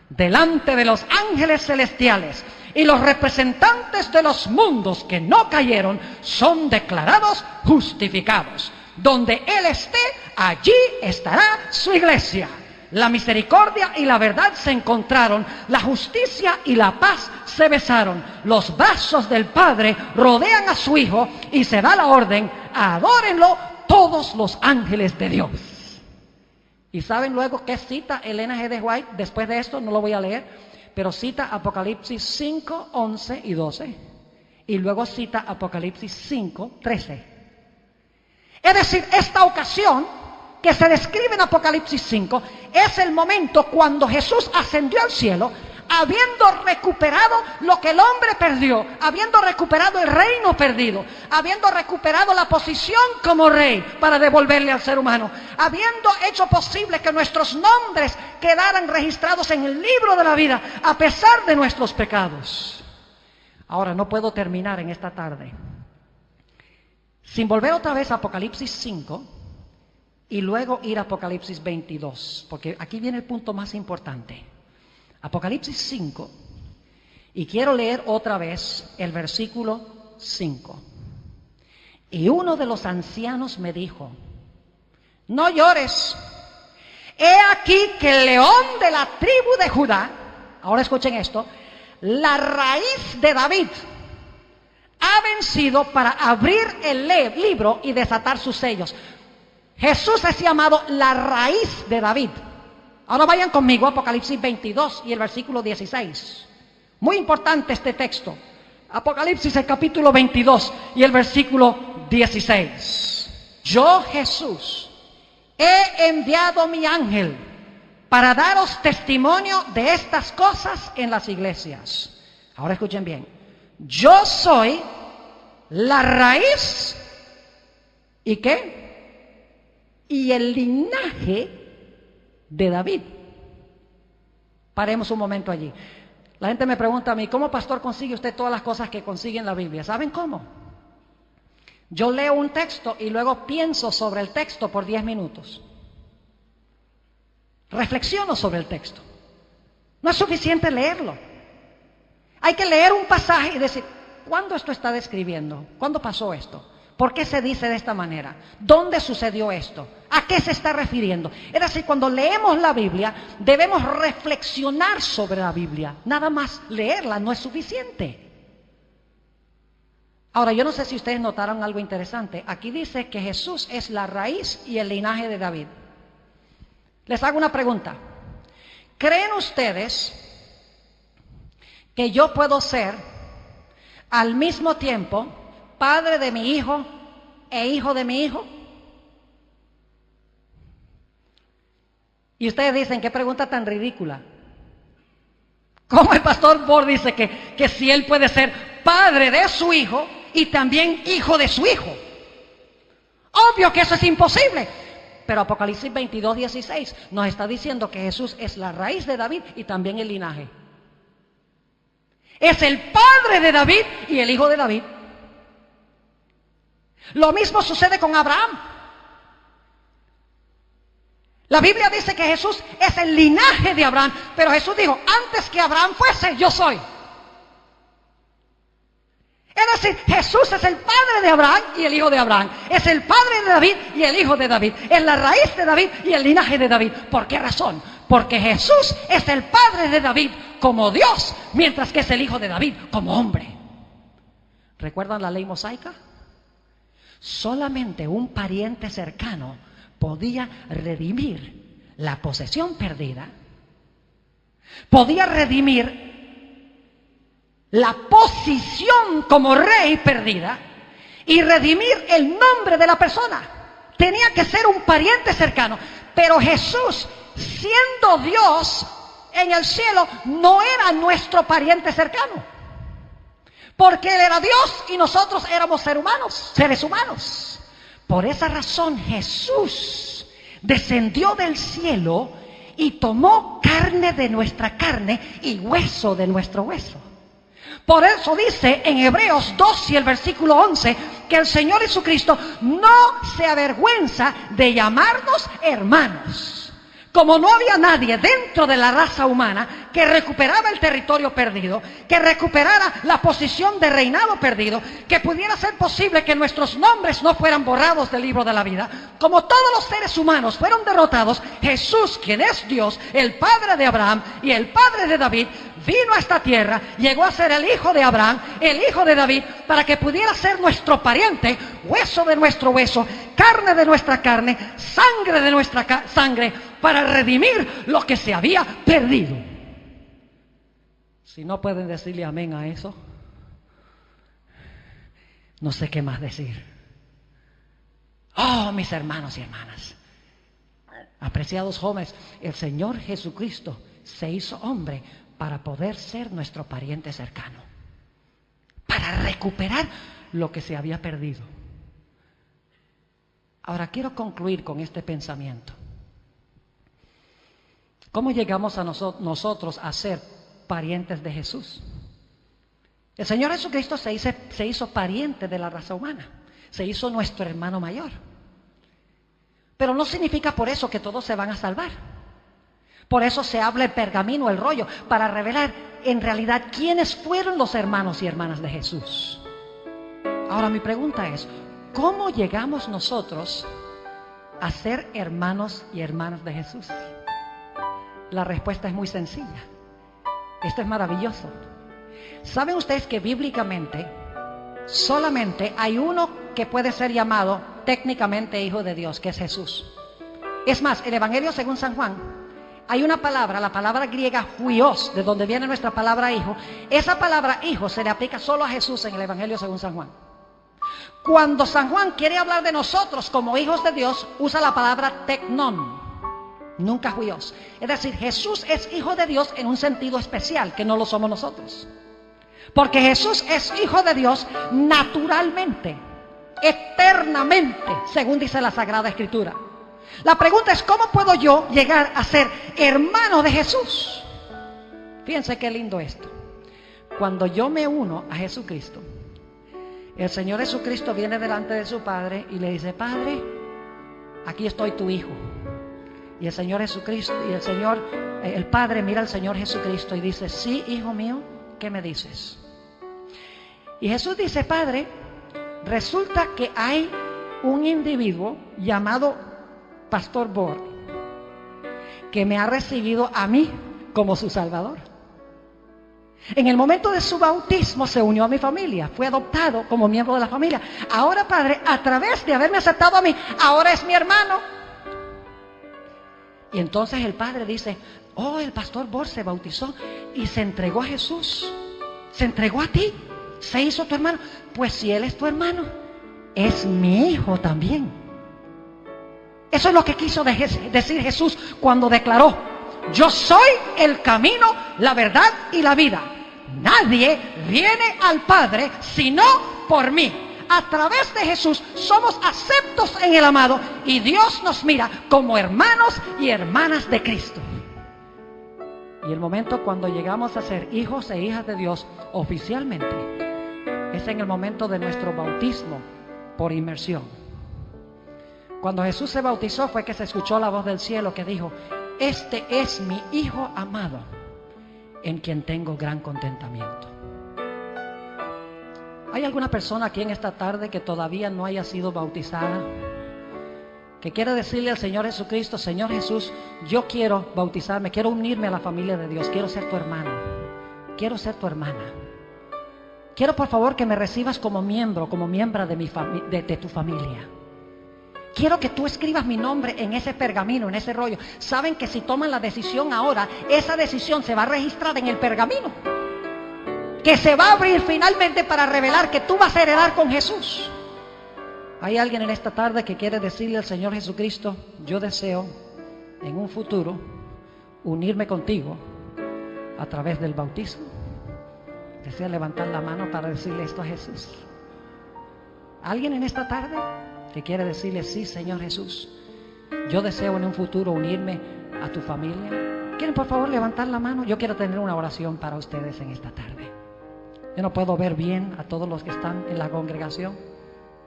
Delante de los ángeles celestiales y los representantes de los mundos que no cayeron son declarados justificados. Donde Él esté, allí estará su iglesia. La misericordia y la verdad se encontraron, la justicia y la paz se besaron. Los brazos del Padre rodean a su Hijo y se da la orden, adórenlo todos los ángeles de Dios. ¿Y saben luego qué cita Elena G. de White? Después de esto, no lo voy a leer, pero cita Apocalipsis 5, 11 y 12. Y luego cita Apocalipsis 5, 13. Es decir, esta ocasión que se describe en Apocalipsis 5 es el momento cuando Jesús ascendió al cielo, habiendo recuperado lo que el hombre perdió, habiendo recuperado el reino perdido, habiendo recuperado la posición como rey para devolverle al ser humano, habiendo hecho posible que nuestros nombres quedaran registrados en el libro de la vida a pesar de nuestros pecados. Ahora no puedo terminar en esta tarde sin volver otra vez a Apocalipsis 5 y luego ir a Apocalipsis 22, porque aquí viene el punto más importante. Apocalipsis 5, y quiero leer otra vez el versículo 5. Y uno de los ancianos me dijo, no llores, he aquí que el león de la tribu de Judá, ahora escuchen esto, la raíz de David, ha vencido para abrir el libro y desatar sus sellos. Jesús es llamado la raíz de David. Ahora vayan conmigo a Apocalipsis 22 y el versículo 16. Muy importante este texto. Apocalipsis el capítulo 22 y el versículo 16. Yo, Jesús, he enviado mi ángel para daros testimonio de estas cosas en las iglesias. Ahora escuchen bien. Yo soy la raíz, ¿y qué? Y el linaje de David. Paremos un momento allí. La gente me pregunta a mí, ¿cómo pastor consigue usted todas las cosas que consigue en la Biblia? ¿Saben cómo? Yo leo un texto y luego pienso sobre el texto por 10 minutos. Reflexiono sobre el texto. No es suficiente leerlo. Hay que leer un pasaje y decir, ¿cuándo esto está describiendo? ¿Cuándo pasó esto? ¿Por qué se dice de esta manera? ¿Dónde sucedió esto? ¿A qué se está refiriendo? Es decir, cuando leemos la Biblia, debemos reflexionar sobre la Biblia. Nada más leerla no es suficiente. Ahora, yo no sé si ustedes notaron algo interesante. Aquí dice que Jesús es la raíz y el linaje de David. Les hago una pregunta. ¿Creen ustedes que yo puedo ser al mismo tiempo padre de mi hijo e hijo de mi hijo? Y ustedes dicen, qué pregunta tan ridícula. ¿Cómo el pastor Bor dice que si él puede ser padre de su hijo y también hijo de su hijo? Obvio que eso es imposible. Pero Apocalipsis 22, 16 nos está diciendo que Jesús es la raíz de David y también el linaje. Es el padre de David y el hijo de David. Lo mismo sucede con Abraham. La Biblia dice que Jesús es el linaje de Abraham, pero Jesús dijo, antes que Abraham fuese, yo soy. Es decir, Jesús es el padre de Abraham y el hijo de Abraham. Es el padre de David y el hijo de David. Es la raíz de David y el linaje de David. ¿Por qué razón? Porque Jesús es el padre de David como Dios, mientras que es el hijo de David como hombre. ¿Recuerdan la ley mosaica? Solamente un pariente cercano podía redimir la posesión perdida, podía redimir la posición como rey perdida y redimir el nombre de la persona. Tenía que ser un pariente cercano. Pero Jesús, siendo Dios en el cielo, no era nuestro pariente cercano. Porque Él era Dios y nosotros éramos seres humanos. Por esa razón Jesús descendió del cielo y tomó carne de nuestra carne y hueso de nuestro hueso. Por eso dice en Hebreos 2 y el versículo 11 que el Señor Jesucristo no se avergüenza de llamarnos hermanos. Como no había nadie dentro de la raza humana que recuperaba el territorio perdido, que recuperara la posición de reinado perdido, que pudiera ser posible que nuestros nombres no fueran borrados del libro de la vida, como todos los seres humanos fueron derrotados, Jesús, quien es Dios, el Padre de Abraham y el Padre de David, vino a esta tierra, llegó a ser el hijo de Abraham, el hijo de David, para que pudiera ser nuestro pariente, hueso de nuestro hueso, carne de nuestra carne, sangre de nuestra sangre, para redimir lo que se había perdido. Si no pueden decirle amén a eso, no sé qué más decir. Oh, mis hermanos y hermanas, apreciados jóvenes, el Señor Jesucristo se hizo hombre para poder ser nuestro pariente cercano, para recuperar lo que se había perdido. Ahora quiero concluir con este pensamiento. ¿Cómo llegamos a nosotros a ser parientes de Jesús? El Señor Jesucristo se hizo pariente de la raza humana, se hizo nuestro hermano mayor. Pero no significa por eso que todos se van a salvar. Por eso se habla el pergamino, el rollo, para revelar en realidad quiénes fueron los hermanos y hermanas de Jesús. Ahora mi pregunta es, ¿cómo llegamos nosotros a ser hermanos y hermanas de Jesús? La respuesta es muy sencilla. Esto es maravilloso. ¿Saben ustedes que bíblicamente solamente hay uno que puede ser llamado técnicamente hijo de Dios, que es Jesús? Es más, el Evangelio según San Juan, hay una palabra, la palabra griega huios, de donde viene nuestra palabra hijo. Esa palabra hijo se le aplica solo a Jesús en el Evangelio según San Juan. Cuando San Juan quiere hablar de nosotros como hijos de Dios, usa la palabra teknon, nunca huios. Es decir, Jesús es hijo de Dios en un sentido especial, que no lo somos nosotros. Porque Jesús es hijo de Dios naturalmente, eternamente, según dice la Sagrada Escritura. La pregunta es, ¿cómo puedo yo llegar a ser hermano de Jesús? Fíjense qué lindo esto. Cuando yo me uno a Jesucristo, el Señor Jesucristo viene delante de su Padre y le dice, Padre, aquí estoy tu hijo. Y el Señor Jesucristo, el Padre mira al Señor Jesucristo y dice, sí, hijo mío, ¿qué me dices? Y Jesús dice, Padre, resulta que hay un individuo llamado Pastor Bor, que me ha recibido a mí como su Salvador. En el momento de su bautismo se unió a mi familia, fue adoptado como miembro de la familia. Ahora, Padre, a través de haberme aceptado a mí, ahora es mi hermano. Y entonces el Padre dice, oh, el Pastor Bor se bautizó y se entregó a Jesús, se entregó a ti, se hizo tu hermano. Pues si él es tu hermano, es mi hijo también. Eso es lo que quiso decir Jesús cuando declaró, yo soy el camino, la verdad y la vida. Nadie viene al Padre sino por mí. A través de Jesús somos aceptos en el amado y Dios nos mira como hermanos y hermanas de Cristo. Y el momento cuando llegamos a ser hijos e hijas de Dios oficialmente es en el momento de nuestro bautismo por inmersión. Cuando Jesús se bautizó fue que se escuchó la voz del cielo que dijo, este es mi Hijo amado, en quien tengo gran contentamiento. ¿Hay alguna persona aquí en esta tarde que todavía no haya sido bautizada? Que quiere decirle al Señor Jesucristo, Señor Jesús, yo quiero bautizarme, quiero unirme a la familia de Dios, quiero ser tu hermano, quiero ser tu hermana. Quiero por favor que me recibas como miembro, como miembro de tu familia. Quiero que tú escribas mi nombre en ese pergamino, en ese rollo. Saben que si toman la decisión ahora, esa decisión se va a registrar en el pergamino, que se va a abrir finalmente para revelar que tú vas a heredar con Jesús. Hay alguien en esta tarde que quiere decirle al Señor Jesucristo: yo deseo en un futuro unirme contigo a través del bautismo. ¿Desea levantar la mano para decirle esto a Jesús? ¿Alguien en esta tarde que quiere decirle: sí, Señor Jesús, yo deseo en un futuro unirme a tu familia? ¿Quieren por favor levantar la mano? Yo quiero tener una oración para ustedes en esta tarde. Yo no puedo ver bien a todos los que están en la congregación.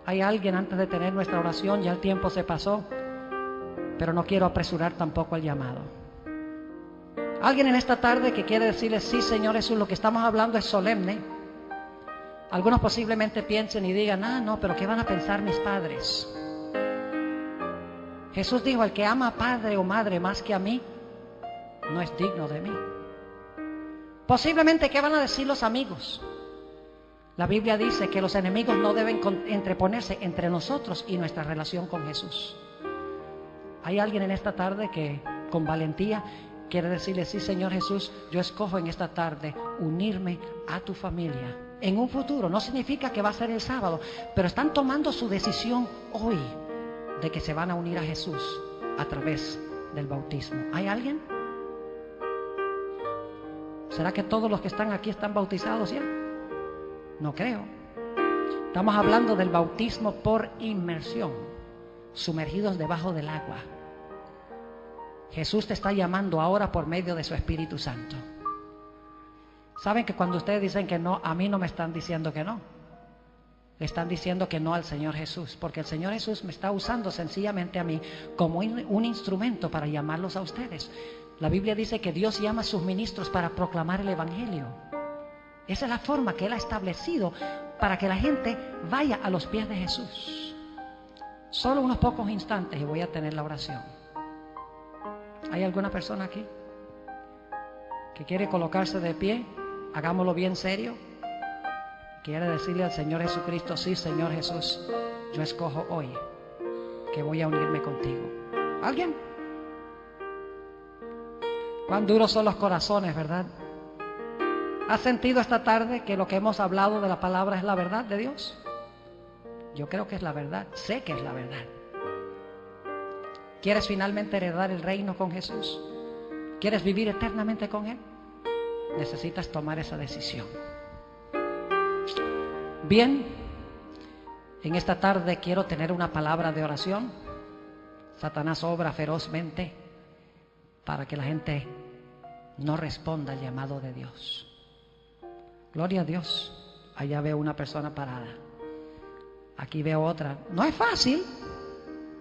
Hay alguien antes de tener nuestra oración, ya el tiempo se pasó, pero no quiero apresurar tampoco el llamado. Alguien en esta tarde que quiere decirle: sí, Señor Jesús, lo que estamos hablando es solemne. Algunos posiblemente piensen y digan: ah, no, pero ¿qué van a pensar mis padres? Jesús dijo: el que ama a padre o madre más que a mí, no es digno de mí. Posiblemente, ¿qué van a decir los amigos? La Biblia dice que los enemigos no deben entreponerse entre nosotros y nuestra relación con Jesús. Hay alguien en esta tarde que con valentía quiere decirle: sí, Señor Jesús, yo escojo en esta tarde unirme a tu familia. En un futuro, no significa que va a ser el sábado, pero están tomando su decisión hoy de que se van a unir a Jesús a través del bautismo. ¿Hay alguien? ¿Será que todos los que están aquí están bautizados ya? No creo. Estamos hablando del bautismo por inmersión, sumergidos debajo del agua. Jesús te está llamando ahora por medio de su Espíritu Santo. Saben que cuando ustedes dicen que no, a mí no me están diciendo que no. Le están diciendo que no al Señor Jesús, porque el Señor Jesús me está usando sencillamente a mí como un instrumento para llamarlos a ustedes. La Biblia dice que Dios llama a sus ministros para proclamar el Evangelio. Esa es la forma que Él ha establecido para que la gente vaya a los pies de Jesús. Solo unos pocos instantes y voy a tener la oración. ¿Hay alguna persona aquí que quiere colocarse de pie? Hagámoslo bien serio. Quiere decirle al Señor Jesucristo: sí, Señor Jesús, yo escojo hoy que voy a unirme contigo. ¿Alguien? Cuán duros son los corazones, ¿verdad? ¿Has sentido esta tarde que lo que hemos hablado de la palabra es la verdad de Dios? Yo creo que es la verdad, sé que es la verdad. ¿Quieres finalmente heredar el reino con Jesús? ¿Quieres vivir eternamente con Él? Necesitas tomar esa decisión. Bien, en esta tarde quiero tener una palabra de oración. Satanás obra ferozmente para que la gente no responda al llamado de Dios. Gloria a Dios. Allá veo una persona parada. Aquí veo otra. No es fácil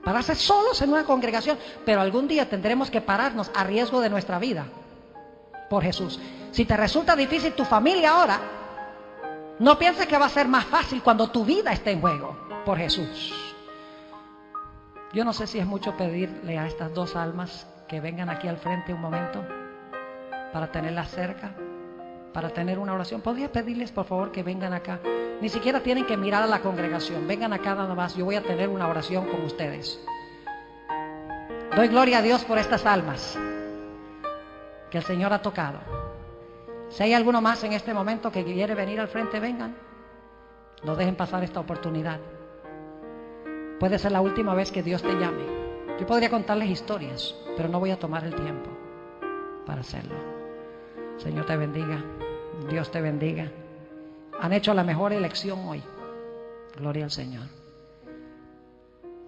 pararse solos en una congregación, pero algún día tendremos que pararnos a riesgo de nuestra vida por Jesús. Si te resulta difícil tu familia ahora, no pienses que va a ser más fácil cuando tu vida esté en juego por Jesús. Yo no sé si es mucho pedirle a estas dos almas que vengan aquí al frente un momento para tenerlas cerca, para tener una oración. ¿Podría pedirles por favor que vengan acá? Ni siquiera tienen que mirar a la congregación. Vengan acá nada más. Yo voy a tener una oración con ustedes. Doy gloria a Dios por estas almas que el Señor ha tocado. Si hay alguno más en este momento que quiere venir al frente, vengan. No dejen pasar esta oportunidad. Puede ser la última vez que Dios te llame. Yo podría contarles historias, pero no voy a tomar el tiempo para hacerlo. Señor te bendiga. Dios te bendiga. Han hecho la mejor elección hoy. Gloria al Señor.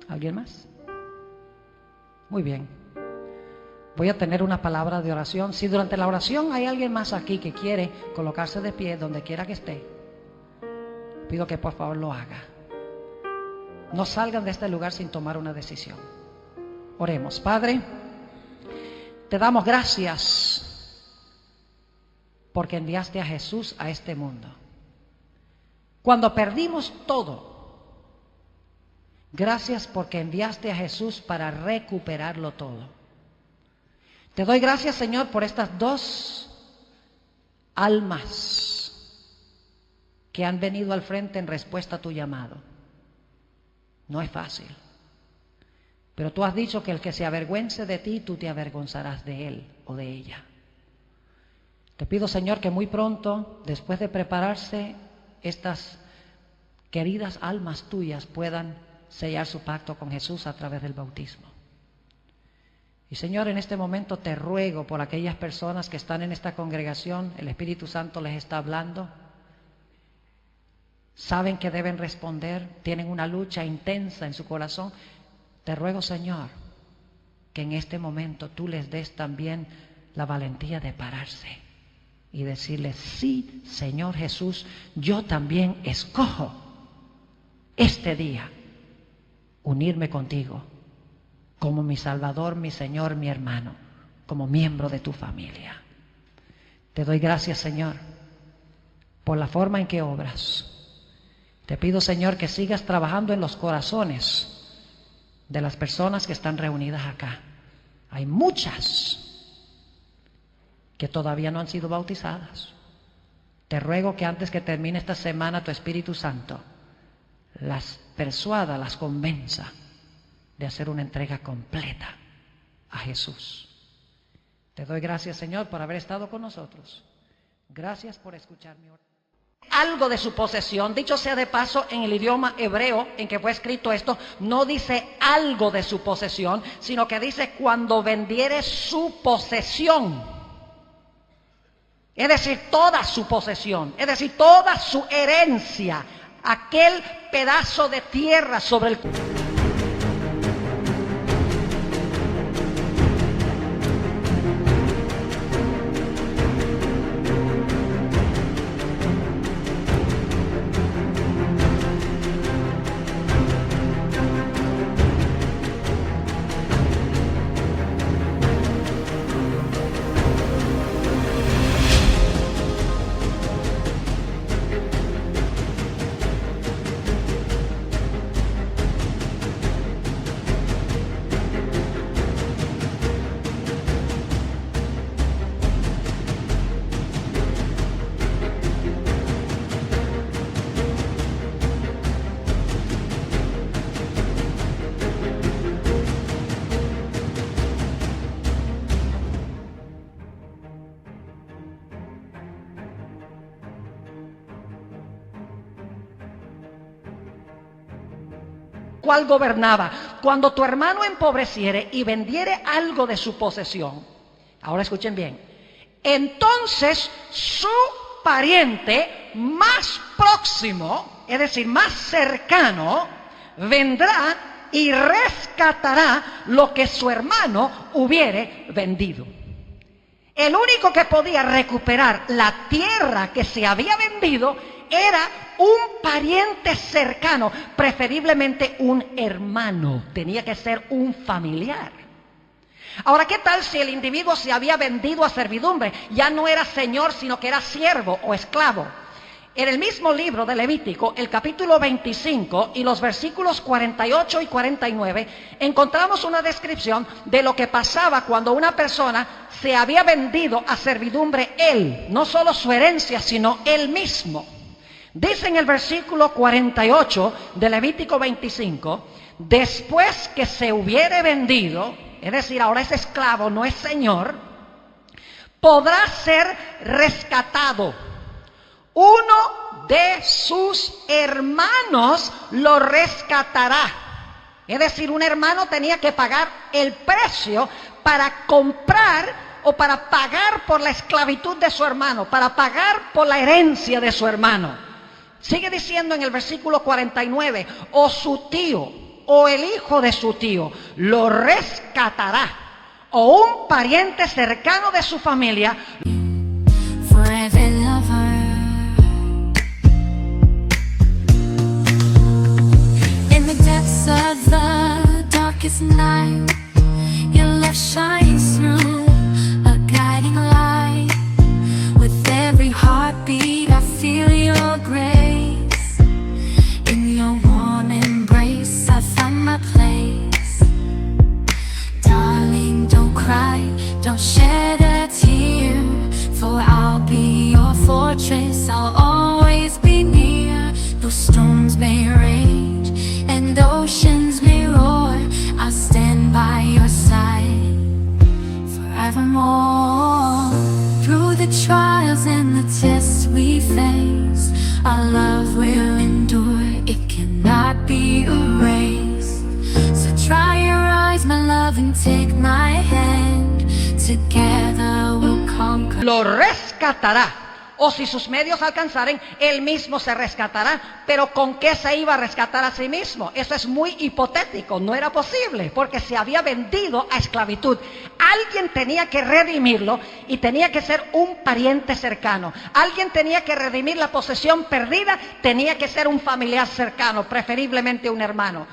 ¿Alguien más? Muy bien. Voy a tener una palabra de oración. Si durante la oración hay alguien más aquí que quiere colocarse de pie donde quiera que esté, pido que por favor lo haga. No salgan de este lugar sin tomar una decisión. Oremos. Padre, te damos gracias porque enviaste a Jesús a este mundo. Cuando perdimos todo, gracias porque enviaste a Jesús para recuperarlo todo. Te doy gracias, Señor, por estas dos almas que han venido al frente en respuesta a tu llamado. No es fácil, pero tú has dicho que el que se avergüence de ti, tú te avergonzarás de él o de ella. Te pido, Señor, que muy pronto, después de prepararse, estas queridas almas tuyas puedan sellar su pacto con Jesús a través del bautismo. Y Señor, en este momento te ruego por aquellas personas que están en esta congregación, el Espíritu Santo les está hablando, saben que deben responder, tienen una lucha intensa en su corazón. Te ruego, Señor, que en este momento tú les des también la valentía de pararse y decirle: sí, Señor Jesús, yo también escojo este día unirme contigo como mi Salvador, mi Señor, mi hermano, como miembro de tu familia. Te doy gracias, Señor, por la forma en que obras. Te pido, Señor, que sigas trabajando en los corazones de las personas que están reunidas acá. Hay muchas que todavía no han sido bautizadas. Te ruego que antes que termine esta semana tu Espíritu Santo las persuada, las convenza de hacer una entrega completa a Jesús. Te doy gracias, Señor, por haber estado con nosotros. Gracias por escuchar mi oración. Algo de su posesión, dicho sea de paso, en el idioma hebreo en que fue escrito esto, no dice algo de su posesión, sino que dice cuando vendiere su posesión. Es decir, toda su posesión, es decir, toda su herencia, aquel pedazo de tierra sobre el cual... cual gobernaba. Cuando tu hermano empobreciere y vendiere algo de su posesión, ahora escuchen bien, entonces su pariente más próximo, es decir, más cercano, vendrá y rescatará lo que su hermano hubiere vendido. El único que podía recuperar la tierra que se había vendido era un pariente cercano, preferiblemente un hermano, tenía que ser un familiar. Ahora, ¿qué tal si el individuo se había vendido a servidumbre? Ya no era señor, sino que era siervo o esclavo. En el mismo libro de Levítico, el capítulo 25 y los versículos 48 y 49, encontramos una descripción de lo que pasaba cuando una persona se había vendido a servidumbre él, no solo su herencia, sino él mismo. Dice en el versículo 48 de Levítico 25, después que se hubiere vendido, es decir, ahora es esclavo, no es señor, podrá ser rescatado. Uno de sus hermanos lo rescatará. Es decir, un hermano tenía que pagar el precio para comprar o para pagar por la esclavitud de su hermano, para pagar por la herencia de su hermano. Sigue diciendo en el versículo 49, o su tío o el hijo de su tío lo rescatará, o un pariente cercano de su familia. In the depths of the darkest night, your love shines through, a guiding light. With every heartbeat I feel your grace. In your warm embrace I find my place. Darling, don't cry, don't shed a tear, for I'll be your fortress, I'll always be near. Though storms may rage and oceans may roar, I'll stand by loving, take my hand, together we'll conquer. Lo rescatará. O si sus medios alcanzaren, él mismo se rescatará. Pero ¿con qué se iba a rescatar a sí mismo? Eso es muy hipotético, no era posible, porque se había vendido a esclavitud. Alguien tenía que redimirlo y tenía que ser un pariente cercano. Alguien tenía que redimir la posesión perdida, tenía que ser un familiar cercano, preferiblemente un hermano.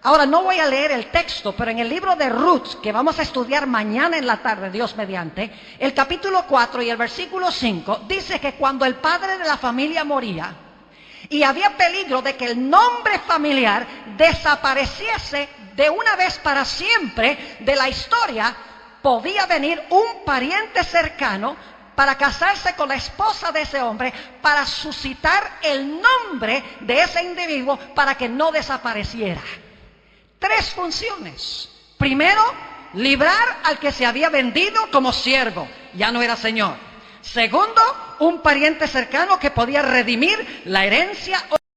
Ahora, no voy a leer el texto, pero en el libro de Ruth, que vamos a estudiar mañana en la tarde, Dios mediante, el capítulo 4 y el versículo 5, dice que cuando el padre de la familia moría, y había peligro de que el nombre familiar desapareciese de una vez para siempre de la historia, podía venir un pariente cercano para casarse con la esposa de ese hombre, para suscitar el nombre de ese individuo para que no desapareciera. 3 funciones. Primero, librar al que se había vendido como siervo, ya no era señor. Segundo, un pariente cercano que podía redimir la herencia